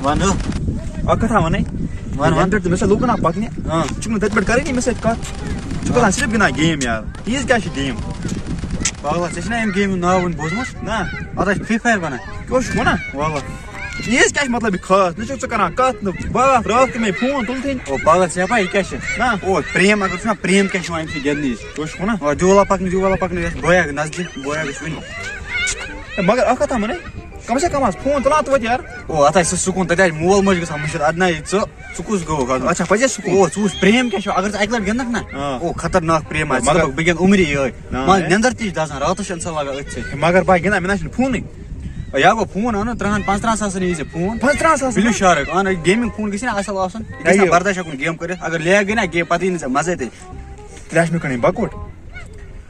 one اکھ کتھا ونے ون پہ مے لوکن پکنہ تتہ پہ کریں مے سۭتۍ کتھ ژٕ صرف گِنٛدان گیم یار تیٖژ کیٛاہ چھِ گیم پاگلا ژےٚ چھُنا اَمہِ گیمہِ ناو وٕنہِ بوٗزمُت نا اَتھ حظ چھِ فرٛی فایر وَنان کیٛاہ چھُکھ وَنان واللہ تیٖژ کیٛاہ چھِ مطلب یہِ خاص نہ چھُکھ ژٕ کران کتھ نہٕ بات راتھ کٔر مےٚ فون تُلتھٕے او پاگل ژےٚ پاے یہِ کیٛاہ چھِ نا او پرٛیم اگر چھُنا پرٛیم کیٛاہ چھِ یِوان اَمہِ سۭتۍ گِنٛدنہٕ کیٛاہ چھُکھ وَنان وِزِ جوٗلا پکنہٕ یۄس بویا نزدیٖک بویا گژھِ وٕنہِ مگر اکھ کتھا وَنے کم سے کم آس فون تُلان توتہِ یار او اَتھ آسہِ سُہ سکوٗن تَتہِ آسہِ مول موج گژھان مٔشِد اَدٕ نَے ژٕ کُس گوٚو اچھا پزے سکوٗن او ژٕ وٕچھ پرٛیم کیٛاہ چھُ اگر ژٕ اَکہِ لٹہِ گِنٛدکھ نا او خطرناک پرٛیم آسہِ ژٕ دَپکھ بہٕ گِنٛدٕ عمری یِہوٚے مان نٮ۪نٛدٕر تہِ چھِ دَزان راتس چھِ اِنسان لگان أتھۍ سۭتۍ مگر بہٕ گِنٛدان مےٚ نہ چھُنہٕ فونٕے یا گوٚو فون اَنُن 30-35 ساسن یی ژےٚ فون 15 ساس بِلیوٗ شارک اَن گیمِنٛگ فون گژھِ نا اَصٕل آسُن یہِ گژھِ نا برداش ہٮ۪کُن گیم کٔرِتھ اگر لیگ گٔے نا گیم پتہٕ یی نہٕ ژےٚ مزے تیٚلہِ تیٚلہِ آسہِ مےٚ کَڑٕنۍ بکوٹ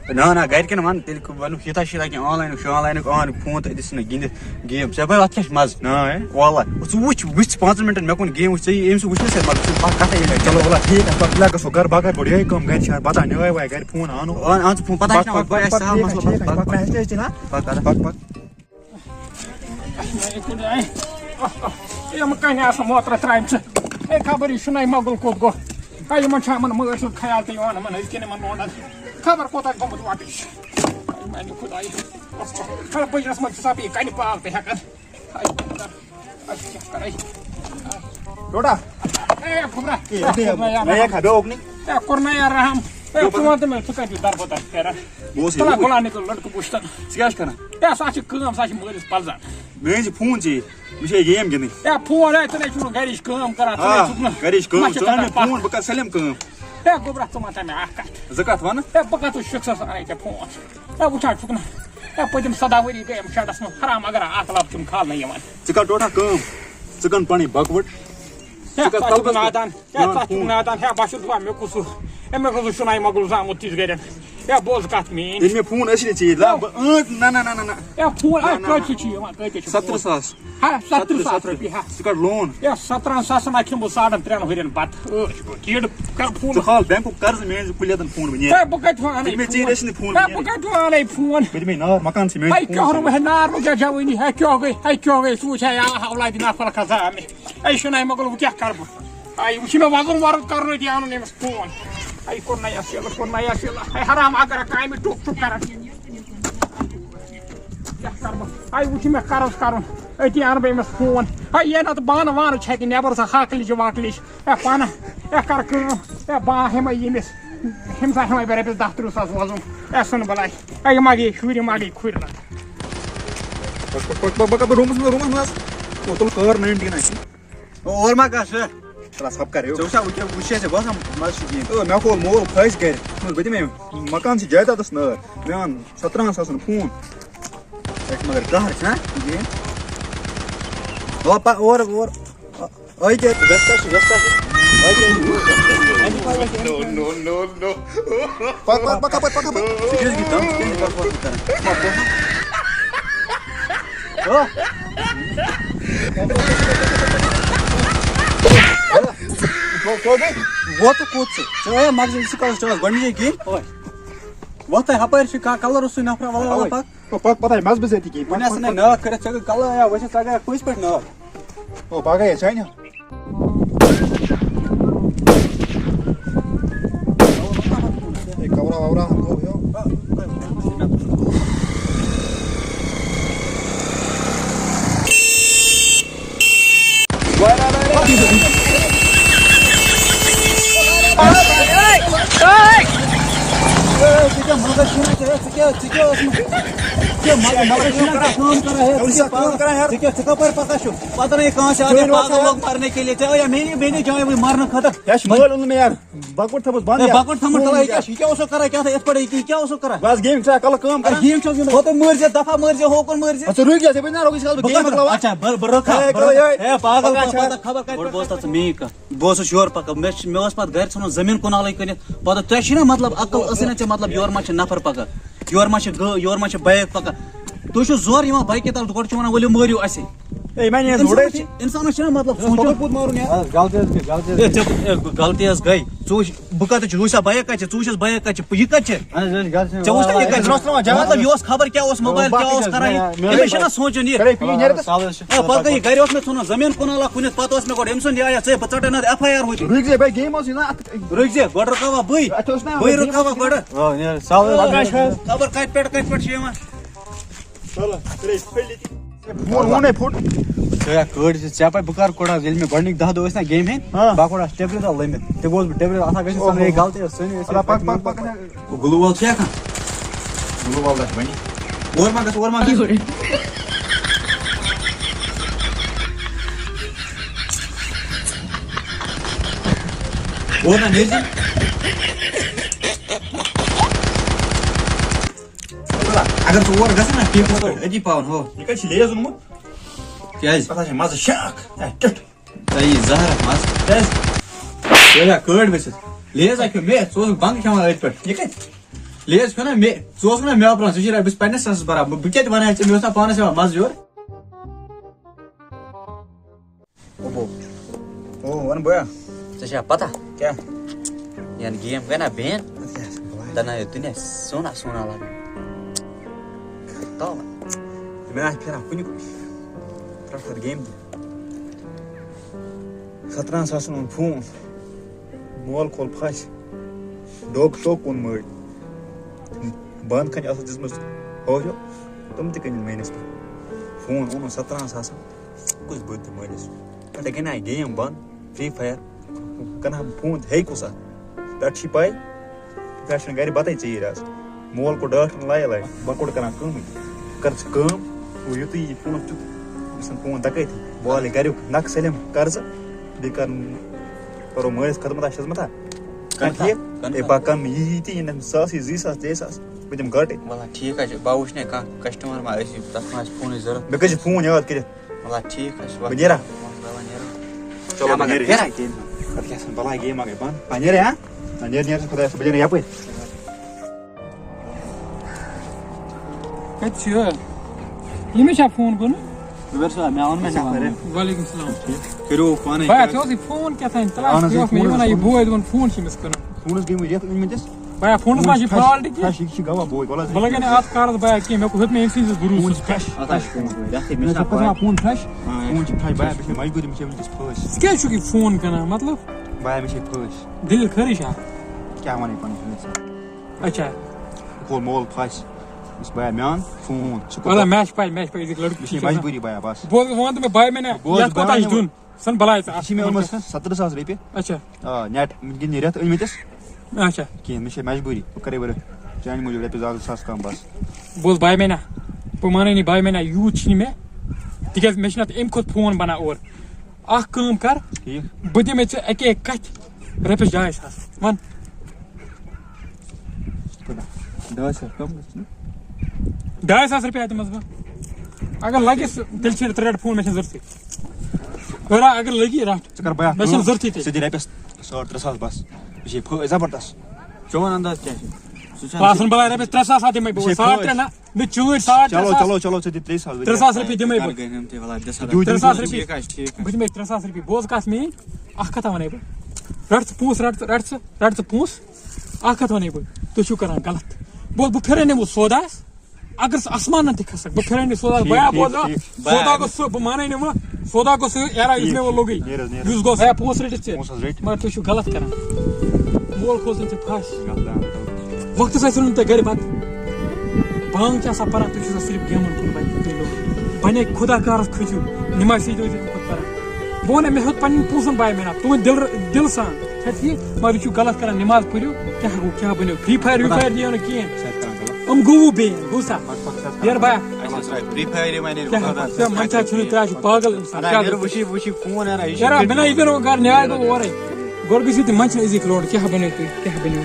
نہ گرِکٮ۪ن وَن تیٚلہِ وَنُکھ یوٗتاہ شیٖتاہ کینٛہہ آنلاینُک اَن فون تہٕ أتِس ژھٕنَکھ گِنٛدِتھ گیم ژےٚ پاے اَتھ کیٛاہ چھُ مزٕ نا واللہ ژٕ وٕچھ 5 مِنٹن مےٚ کُن گیم وٕچھ ژےٚ أمۍ سُہ وٕچھ ژےٚ مطلب کَتھے چلو وَلہ ٹھیٖک اَسہِ پتہٕ گژھو گرٕ بہٕ کَرٕ گۄڈٕ یِہوٚے کٲم گرِ چھِ بتہٕ نِوٲے وٲے گرِ فون اَنو اَن ژٕ فون پتہ چھِ اَسہِ سہل مسلہٕ یِم کَنہِ آسان موترٕ ترٛامژٕ ہے خبر یہِ چھُنَے مۄگُل کوٚت گوٚو ہے یِمن چھُ یِمن مٲرۍ سُنٛد خیال تہِ یِوان یِمن أزکٮ۪ن یِمن لونڈن خبر کوٗتاہ گوٚمُت وَٹٕچ میانہِ خۄدایہِ خبر بٕجرس منٛز چھُ سا بیٚیہِ کَنہِ پاگ تہِ ہٮ۪کان کیٛاہ کَرے ٹوٹا اے کھُبرا اوکنی اے کوٚرنا یار رحم اے ژٕ وَن تہٕ مےٚ ژٕ کَتہِ چھُکھ دربدر پھیران تُلا گُلا نِکل لٔڑکہٕ پُشتن ژٕ کیٛاہ چھُکھ کران اے سۄ چھِ کٲم سۄ چھِ مٲلِس پَلزان مےٚ أنۍ فون ژےٚ مےٚ چھِ گیم گِنٛدٕنۍ اے فون ہے ژٕ نَے چھُکھ گرِچ کٲم کران گرِچ کٲم ژٕ اَن مےٚ فون بہٕ کرٕ سٲلِم کٲم اے گوٚبرا ژٕ وَن تہٕ مےٚ اکھ کَتھ زٕ کتھ وَنہٕ اے بہٕ کَتھ شخصس اَنے ژےٚ فون اے وٕچھان چھُکھ نا اے پٔتِم 17 ؤری گٔے اَمہِ شَڈَس منٛز حرام اگر اکھ لَب چھُنہٕ کھالنہٕ یِوان ژٕ کر ٹوٹا کٲم ژٕ کٕن پنٕنۍ بکوٹ نادان ہے بہٕ چھُس دَپان مےٚ کُس مےٚ کُس چھُنہٕ مۄگُل زامُت تِژھ گرٮ۪ن ہے بوز کَتھ میٛٲنۍ ییٚلہِ مےٚ فون ٲسی نہٕ ژےٚ نہ اے فون کۭتِس چھِ یِوان کۭتِس چھِ 17 ساس ہا 17 ساس رۄپیہِ ہا ژٕ کڑ لون اے 17 ساسن کھٮ۪مہٕ بہٕ 3.5 ؤرین بَتہٕ کیٖڑ کر فون ژٕ کھال بینکُک قرضہٕ مےٚ أنۍ زِ کُلٮ۪تن فون بہٕ ہے بہٕ کَتہِ اَنے مےٚ ژیٖرۍ ٲسۍ نہٕ فون ہے بہٕ کَتہِ اَنے فون بہٕ دِمے نار مکان ژٕ ہے کیٛاہ روٗ ہے نار کیٛاہ جوٲنی ہے کیٛاہ گٔے ژٕ وٕچھ ہے اولادِ نفر کھسان مےٚ ہے چھُنہٕ مۄگُل وۄنۍ کیٛاہ کَرٕ بہٕ ہے وۄنۍ چھُ مےٚ وَزُن وَرُد کَرنُے تہِ اَنُن أمِس فون ہے کوٚر نَے اَصٕل ہے حرام اگر کامہِ ٹُک ٹُک کران کیٛاہ کَرٕ بہٕ ہے وۄنۍ چھُ مےٚ قرض کَرُن أتی اَنہٕ بہٕ أمِس فون ہے یہِ نَتہٕ بانہٕ وانہٕ چھَکہِ نٮ۪بر سۄ ہاکلِچ واکلِچ ہے پانہٕ ہے کَر کٲم ہے بہٕ ہٮ۪مَے ییٚمِس ہُمہِ ہٮ۪مَے بہٕ رۄپیَس 10-30 ساس وَزُن ہے ژھٕن بَلاے ہے یہِ ما گٔے شُرۍ یہِ ما گٔے کھُرۍ روٗمَس منٛز تُل کار 19 اور ما کَتھ ژٕ سب کر ژےٚ وٕچھا وٕچھ ژےٚ باسان مزٕ چھُ کِہیٖنۍ مےٚ کھول مول پھٲسۍ گرِ بہٕ دِمے مکان چھِ جایدادس نار مےٚ اَن 17 ساسن فون مگر قہر چھُنا اور ووتُکھ کوٚت ژٕ مگر ژٕ کالس چلس گۄڈنِچے کِہیٖنۍ وۄتھ ہپٲرۍ چھُ کانٛہہ کلر اوسُے نفرا وَلہٕ پَک پتہ مزٕ بِزٲتی کِہیٖنۍ وۄنۍ آسان ناک کٔرِتھ ژےٚ گٔے کلر یا ؤسِتھ ژٕ گٔیکھ پٔزۍ پٲٹھۍ ناک باغے سانہِ کورا وورا پتہ نہیں کہاں سے آگے پاگل لوگ مرنے کے لیے چاہے میری جائیں مرنے خطر مےٚ بکوٹ تھوٚمُت بنٛد بکوٹ تھوٚمُت یہِ کیٛاہ اوسُکھ کران کیٛاہ یِتھ پٲٹھۍ کیٛاہ اوسُکھ کران بس گیم چھا کل کٲم کران گیم چھَس گِنٛدان ہوکُن مٲرۍ زِ دفعہ مٲرۍ زِ ہوکُن مٲرۍ زِ ژٕ رُکۍ ژےٚ بہٕ نا رُکٕس بہٕ گیم مۄکلاوان اچھا بہٕ رُکا ہے پاگل خبر کتہِ بوز تہٕ ژٕ میٛٲنۍ کتھ بہٕ اوسُس یورٕ پکان مےٚ اوس پتہٕ گرِ ژھٕنُن زٔمیٖن کُنالٕے کٔرِتھ پتہٕ تۄہہِ چھُ نا مطلب عقل ٲسٕے نا ژےٚ مطلب یورٕ ما چھِ نفر پکان یورٕ ما چھِ بایک پکان تُہۍ چھِو زورٕ یِوان بایکہِ تل گۄڈٕ چھِ ونان ؤلِو مٲرِو اَسے اے میں نے لوڑے انسان چھنا مطلب سوچ پوت مارون یار غلطی حظ گئی بہٕ کتہِ روٗسا بایک کتہِ ژٕ بایک کتہِ یہِ کتہِ ژےٚ وٕچھنا یہِ کتہِ مطلب یہِ اوس خبر کیٛاہ اوس موبایل کیٛاہ اوس کران أمِس چھُنہ سونٛچُن یہِ پتہٕ گٔے یہِ گرِ اوس مےٚ ژھُنُن زٔمیٖن کُنالا کُنِتھ پتہٕ اوس مےٚ گۄڈٕ أمۍ سُنٛد یہِ ژٕ بہٕ ژٹن اَتھ FIR ہوٚتہِ رُکۍ زے بھائی گیم اوس نا رُکۍ زِ گۄڈٕ رُکاوا بٕے رُکاوا گۄڈٕ خبر کتہِ پٮ۪ٹھ چھِ یِوان فون وونے پھٹ کٲڑۍ ژےٚ پاے بہٕ کر کوڑا ییٚلہِ مےٚ گۄڈنِکۍ 10 دۄہ ٲسۍ نا گیمہِ ہٕنٛدۍ بہٕ کوڑا ٹیبلِٹ لٔمِتھ تہِ گوس بہٕ ٹیبلِٹ اتھا گژھِ غلطی ٲس پک گُلوٗ وول چھُ ہٮ۪کان گلو وال گژھِ بنی اور ما گژھ اور نا نیرِ اگر ژٕ اور گژھکھ نا ٹیٖمس پٮ۪ٹھ أتی پاوَن ہو یہ کتہِ چھِ لیز اوٚنمُت کیٛازِ پتہ چھِ مزٕ شاک ٹِٹھ تۄہہِ یی زہرس مزٕ کیٛازِ ژٕ ہٮ۪کھ کٲڑۍ ؤسِتھ لیز ہا کھیوٚو مےٚ ژٕ اوسُکھ بنٛگہٕ کھٮ۪وان أتھۍ پٮ۪ٹھ یہ کتہِ لیز کھیوٚو نا مےٚ ژٕ اوسُکھ نا مےٚ اپران ژٕ چھِ بہٕ چھُس پننِس سَسَس بران بہٕ کیٛاہ تہِ وَنہٕ ہا ژےٚ مےٚ اوس نا پانس یِوان مزٕ یورٕ ون بیا ژےٚ چھا پتہ کیٛاہ یعنی گیم گٔے نا بین دَنایہِ دُنیا سونا سونا لگان تَوَے مےٚ آسہِ پھیران کُنہِ پرٛٮ۪فر گیم تہِ 17 ساسن اوٚن فون مول کھول پھَش ڈوٚگ ٹوٚک اوٚن مٔلۍ بنٛد کھنہِ ٲسٕس دِژمٕژ ہوریو تِم تہِ کٕنِن میٲنِس فون اوٚنُن 17 ساسن کُس بٔرۍ تہِ مٲلِس پتہٕ گٔے نا گیم بنٛد فرٛی فایر کٕنہٕ ہا بہٕ فون تہِ ہیٚکہِ کُس پٮ۪ٹھٕ چھِ پاے پٮ۪ٹھٕ چھُنہٕ گرِ بتٕے ژیٖرۍ آز مول کوٚر ڈاکٹرن لایہِ بہٕ کوٚر کران کٲمٕے کر ژٕ کٲم یُتُے یہِ فونس تیُتھ أمِس فون دکٲتی بہٕ والہٕ گریُک نقہٕ سٲلِم قرضہٕ بیٚیہِ کرو مٲلِس خدمتا شزمتا ٹھیٖک اے بہٕ کرٕ نہٕ یہِ تہِ یِن ساسٕے 2 ساس 3 ساس بہٕ دِمہٕ گاٹے وَلہٕ ٹھیٖک حظ چھُ بہٕ وٕچھنے کانٛہہ کسٹمر ما ٲسی تتھ ما آسہِ فونٕچ ضوٚرتھ مےٚ کٔرۍ زِ فون یاد کٔرِتھ وَلہٕ ٹھیٖک حظ چھُ بہٕ نیرا چلو بہٕ نیرٕ پتہٕ کیٛاہ سا بلاے گیم ما گٔے بنٛد بہٕ نیرے ہا نیر خۄدایس بہٕ نیرٕ یپٲرۍ کتہِ چھُ ییٚمِس چھا فون کوٚرمُت مےٚ ووٚن مےٚ وعلیکُم السلام کٔرِو پانے بیا ژےٚ اوسُے فون کیٛاہ تانۍ تلاش ژٕ اوس مےٚ یہِ وَنان یہِ بوے دوٚپُن فون چھُ أمِس کٕنُن فونس گٔے مےٚ رٮ۪تھ أنۍمٕتِس بیا فونس ما چھِ فالٹ کینٛہہ یہِ چھِ گوا بوے وَلہٕ بہٕ لگے نہٕ اتھ کارس بیا کینٛہہ مےٚ ہیوٚت مےٚ أمۍ سٕنٛدِس بروٗسس فرٛٮ۪ش مےٚ چھُ فون فرٛٮ۪ش فون چھُ فرٛٮ۪ش بیا مےٚ چھِ مجبوٗری مےٚ چھِ وٕنکٮ۪س پھٲسۍ ژٕ کیٛازِ چھُکھ یہِ فون کٕنان مطلب بیا مےٚ چھِ پھٲسۍ دِل خٲرٕے چھا کیٛاہ وَنہٕ پنٕنۍ اچھا کھول مول پھَسہِ یُس بیا میٛون فون وَلہٕ مےٚ چھِ پاے أزِکۍ لڑکہٕ مےٚ چھِ مجبوٗری بیا بس بہٕ وَن تہٕ مےٚ باے مےٚ نہ یتھ کوتاہ چھُ دیُن سن بلاے ژٕ یہِ چھِ مےٚ اوٚنمُت 17 ساس رۄپیہِ اچھا آ نیٹ گِنٛد نہٕ رٮ۪تھ أنۍمٕتِس اچھا کِہیٖنۍ مےٚ چھِ مجبوٗری بہٕ کَرے وۄنۍ چانہِ موٗجوٗب رۄپیہِ 2 ساس کم بس بہٕ اوسُس باے مےٚ نہ بہٕ مانے نہٕ باے مےٚ نہ یوٗت چھِ نہٕ مےٚ تِکیٛازِ مےٚ چھِ نتہٕ اَمہِ کھۄتہٕ فون بنان اورٕ اکھ کٲم کر ٹھیٖک بہٕ دِمے ژےٚ اَکے اَکہِ کتھِ رۄپیس 2 ساس ون 2 ساس کم گژھِ 2 ساس رۄپیہِ دِمس بہٕ اگر لگٮ۪س تیٚلہِ چھِ ژٕ رٹ فون مےٚ چھنہٕ ضروٗرتھٕے اگر لگی رٹ ژٕ کر بیا مےٚ چھنہٕ ضروٗرتھٕے تیٚلہِ ژٕ دِ رۄپیس 3.5 ساس بس مےٚ چھِ پھٲسۍ زبردست چون انداز کیٛاہ چھُ بہٕ آسن بلاے رۄپیس 3 ساس دِمے بہٕ 3.5 نہ نہ چٲنۍ 3.5 چلو ژٕ دِ 3 ساس 3 ساس رۄپیہِ دِمے بہٕ 3 ساس رۄپیہِ ٹھیٖک حظ ٹھیٖک بہٕ دِمے 3 ساس رۄپیہِ بوز کتھ میٲنۍ اکھ کتھا ونے بہٕ رٹ ژٕ پونٛسہٕ رٹ ژٕ پونٛسہٕ اکھ کتھ ونے بہٕ تُہۍ چھِو کران غلط بہٕ پھِرے نہٕ وۄنۍ سوداہس اگر ژٕ آسمانن تہِ کھسکھ بہٕ پھِرے نہٕ سوداہس بیا بوز سودا گوٚژھ سُہ بہٕ مانے نہٕ وۄنۍ سودا گوٚژھ سُہ ایرا یُس مےٚ وۄنۍ لوگٕے یُس گوٚژھ پونٛسہٕ رٔٹِتھ ژےٚ مگر تُہۍ چھِو غلط کران مول کھوژُن ژےٚ پھَش وقتس ٲسِو نہٕ تُہۍ گرِ بتہٕ بانگ چھِ آسان پران تُہۍ چھِو آسان صرف گیمن کُن بنے خدا کارس کھٔسِو نمازِ سۭتۍ ٲسِو تُہۍ پتہٕ پران بہٕ وَنے مےٚ ہیوٚت پنٕنۍ پونٛسن باے مےٚ تُہنٛدِ دِلہٕ سان چھا ٹھیٖک مگر یہِ چھُو غلط کران نماز پٔرِو کیٛاہ گوٚو کیٛاہ بنیو فرٛی فایر وی فایر دِیو نہٕ کِہیٖنۍ گوٚوٕ بیٚیہِ گوٚو سا یارٕ بیا منٛزا چھُنہٕ ترٛاے چھُ پاگل اِنسان یارا مےٚ نہ یہِ پیٚو گرٕ نیاے گوٚو اورے گۄڈٕ گٔژھِو تُہۍ منٛز چھِنہٕ أزِکۍ لوڈ کیٛاہ بنیو تُہۍ کیٛاہ بنیو